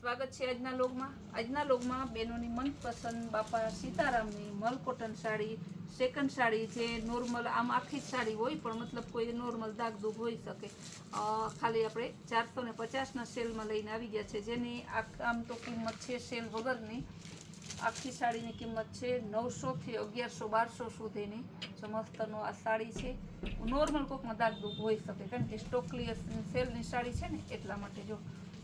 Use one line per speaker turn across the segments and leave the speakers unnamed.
સ્વાગત છે આજના લોગમાં બહેનોની મનપસંદ બાપા સીતારામની મલ કોટન સાડી, સેકન્ડ સાડી જે નોર્મલ આમ આખી જ સાડી હોય પણ મતલબ કોઈ નોર્મલ દાગદુગ હોઈ શકે. ખાલી આપણે 450ના સેલમાં લઈને આવી ગયા છે, જેની આમ તો કિંમત છે સેલ વગરની. આખી સાડીની કિંમત છે 900 થી 1100-1200 સુધીની. જો મસ્તનો આ સાડી છે. નોર્મલ કોકમાં દાગદુગ હોઈ શકે કારણ કે સ્ટોક ક્લિયર સેલની સાડી છે ને એટલા માટે. જો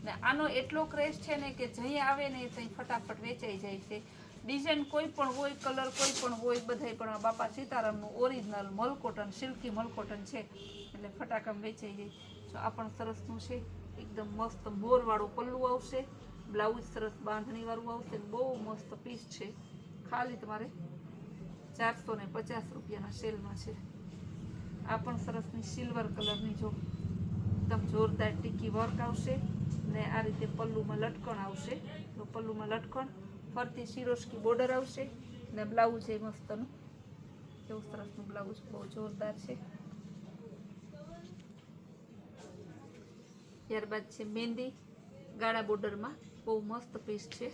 ને આનો એટલો ક્રેઝ છે ને કે જઈ આવે ને ત્યાં ફટાફટ વેચાઈ જાય છે. ડિઝાઇન કોઈ પણ હોય, કલર કોઈ પણ હોય, બધાય પણ બાપા સીતારામનું ઓરિજિનલ મલ કોટન, સિલ્કી મલ કોટન છે એટલે ફટાકામ વેચાઈ જાય. જો આ પણ સરસનું છે, એકદમ મસ્ત મોરવાળું પલ્લું આવશે, બ્લાઉઝ સરસ બાંધણીવાળું આવશે. બહુ મસ્ત પીસ છે. ખાલી તમારે 450 રૂપિયાના સેલમાં છે. આ પણ સરસની સિલ્વર કલરની જો એકદમ જોરદાર ટીકી વર્ક આવશે ને આ રીતે પલ્લુમાં લટકણ આવશે. તો પલ્લુમાં લટકણ, ફરતી સિરોસ્કી બોર્ડર આવશે ને બ્લાઉઝ એ મસ્તનું એવું સરસનું બ્લાઉઝ બહુ જોરદાર છે. ત્યારબાદ છે મહેંદી ગાળા બોર્ડરમાં, બહુ મસ્ત પીસ છે.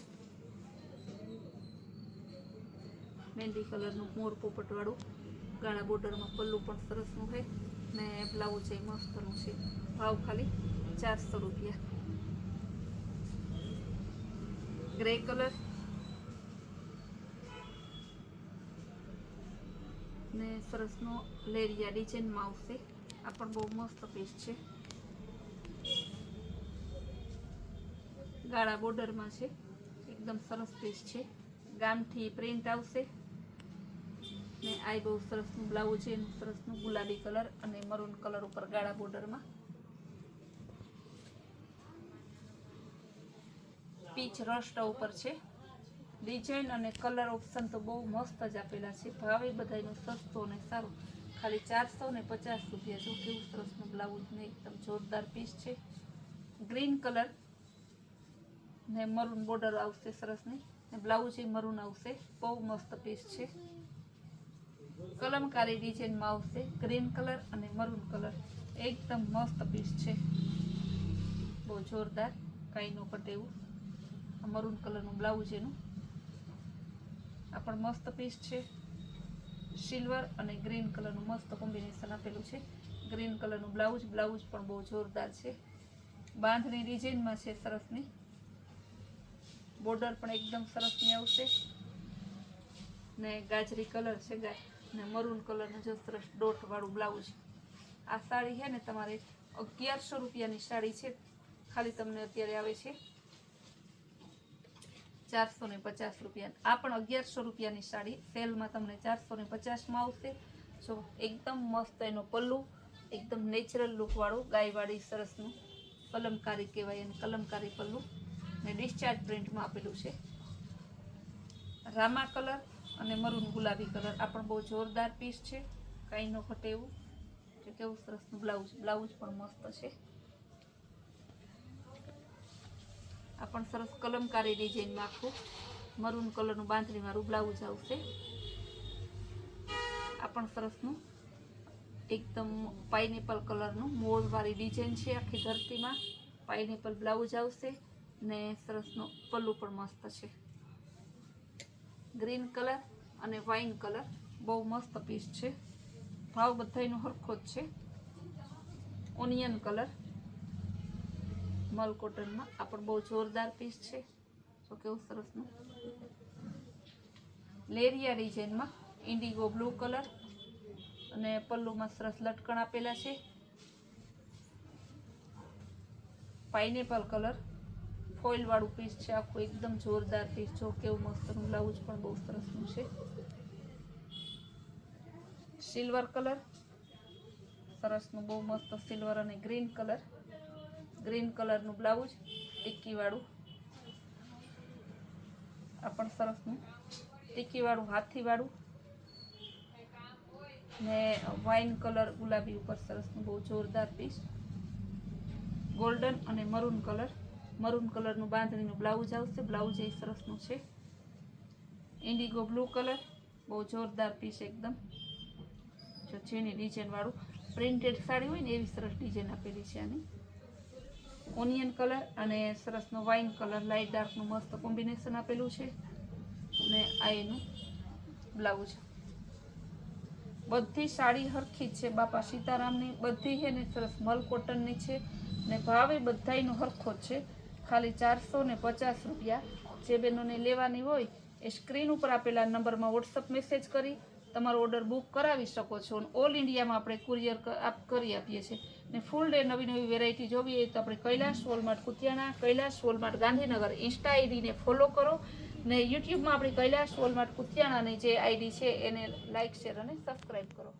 મહેંદી કલરનું મોર પોપટવાળું ગાળા બોર્ડરમાં પલ્લું પણ સરસનું છે ને બ્લાઉઝ એ મસ્તનું છે. ભાવ ખાલી 400 રૂપિયા. ગ્રે કલર ને સરસનો લેરિયા ડિઝાઇનમાં આવશે. આ પણ બહુ મસ્ત પીસ છે. ગાળા બોર્ડરમાં છે, એકદમ સરસ પીસ છે. ગામઠી પ્રિન્ટ આવશે ને આ બહુ સરસનું બ્લાઉઝ છે, એનું સરસનું ગુલાબી કલર અને મરૂન કલર ઉપર ગાળા બોર્ડરમાં. પીચ રસ્ટ ઉપર છે. ડિઝાઇન અને કલર ઓપ્શન તો બહુ મસ્ત જ આપેલા છે. ભાવે બધાનો સસ્તો અને સારો, ખાલી 450 રૂપિયા. જો કેવું સરસનું બ્લાઉઝ ને એકદમ જોરદાર પીસ છે. ગ્રીન કલર ને મરૂન બોર્ડર આવશે સરસની ને બ્લાઉઝ એ મરૂન આવશે. બહુ મસ્ત પીસ છે. કલમકારી ડિઝાઇનમાં આવશે. ગ્રીન કલર અને મરૂન કલર એકદમ મસ્ત પીસ છે. બહુ જોરદાર, કાંઈ ન ઘટે એવું. મરૂન કલરનું બ્લાઉઝ એનું. આ પણ મસ્ત પીસ છે. સિલ્વર અને ગ્રીન કલરનું મસ્ત કોમ્બિનેશન આપેલું છે. ગ્રીન કલરનું બ્લાઉઝ પણ બહુ જોરદાર છે. બાંધણી ડિઝાઇનમાં છે સરસની. બોર્ડર પણ એકદમ સરસની આવશે ને ગાજરી કલર છે ને મરૂન કલરનું જો સરસ ડોટ વાળું બ્લાઉઝ. આ સાડી છે ને તમારે 1100 રૂપિયાની સાડી છે. ખાલી તમને અત્યારે આવે છે 450 રૂપિયા. આ પણ 1100 રૂપિયાની સાડી સેલમાં તમને 450માં આવશે. જો એકદમ મસ્ત એનો પલ્લુ, એકદમ નેચરલ લુક વાળું ગાયવાળી સરસનું કલમકારી કહેવાય અને કલમકારી પલ્લુ ને ડિસ્ચાર્જ પ્રિન્ટમાં આપેલું છે. રામા કલર અને મરૂન ગુલાબી કલર. આ પણ બહુ જોરદાર પીસ છે, કાંઈ ન ઘટે એવું. જો કેવું સરસનું બ્લાઉઝ પણ મસ્ત છે. આ પણ સરસ કલમકારી ડિઝાઇનમાં આખું મરૂન કલરનું બાંધણીવાળું બ્લાઉઝ આવશે. આ પણ સરસનું એકદમ પાઇનેપલ કલરનું મોરવાળી ડિઝાઇન છે. આખી ધરતીમાં પાઇનેપલ બ્લાઉઝ આવશે ને સરસનો પલ્લુ પણ મસ્ત છે. ગ્રીન કલર અને વાઇન કલર બહુ મસ્ત પીસ છે. ભાવ બધાયનો સરખો જ છે. ઓનિયન કલર મલ કોટનમાં. આ પણ બહુ જોરદાર પીસ છે. તો કેવું સરસનું લેરિયા ડિઝાઇનમાં ઇન્ડિગો બ્લુ કલર અને પલ્લુમાં સરસ લટકણ આપેલા છે. પાઇનેપલ કલર ફોઇલ વાળું પીસ છે. આખું એકદમ જોરદાર પીસ. જો કેવું મસ્તનું બ્લાઉઝ પણ બહુ સરસનું છે. સિલ્વર કલર સરસનું બહુ મસ્ત સિલ્વર અને ગ્રીન કલર. ગ્રીન કલરનું બ્લાઉઝ ટીકી વાળું. આ પણ સરસનું ટીકી વાળું હાથી વાળું ને વાઇન કલર ગુલાબી ઉપર સરસનું બહુ જોરદાર પીસ. ગોલ્ડન અને મરૂન કલર. મરૂન કલરનું બાંધણીનું બ્લાઉઝ આવશે. બ્લાઉઝ એ સરસનું છે. ઇન્ડિગો બ્લુ કલર બહુ જોરદાર પીસ એકદમ. જો જેની ડિઝાઇન વાળું પ્રિન્ટેડ સાડી હોય ને એવી સરસ ડિઝાઇન આપેલી છે આની. ઓનિયન કલર અને સરસનો વાઇન કલર લાઇટ ડાર્કનું મસ્ત કોમ્બિનેશન આપેલું છે ને આ એનું બ્લાઉઝ. બધી સાડી હરખી જ છે બાપા સીતારામની, બધી છે ને સરસ મલ કોટનની છે ને ભાવે બધાયનો હરખો જ છે, ખાલી 450 રૂપિયા. જે બહેનોને લેવાની હોય એ સ્ક્રીન ઉપર આપેલા નંબરમાં વોટ્સઅપ મેસેજ કરી તમારો ઓર્ડર બુક કરાવી શકો છો. અને ઓલ ઇન્ડિયામાં આપણે કુરિયર કરી આપીએ છીએ. ને ફૂલ ડે નવી નવી વેરાયટી જોવી હોય તો આપણે Kailash Walmart Kutiyana, Kailash Walmart Gandhinagar insta આઈડીને ફોલો કરો ને યુટ્યુબમાં આપણી કૈલાશ વોલમાર્ટ કુતિયાણાની જે આઈડી છે એને લાઇક શેર અને સબસ્ક્રાઈબ કરો.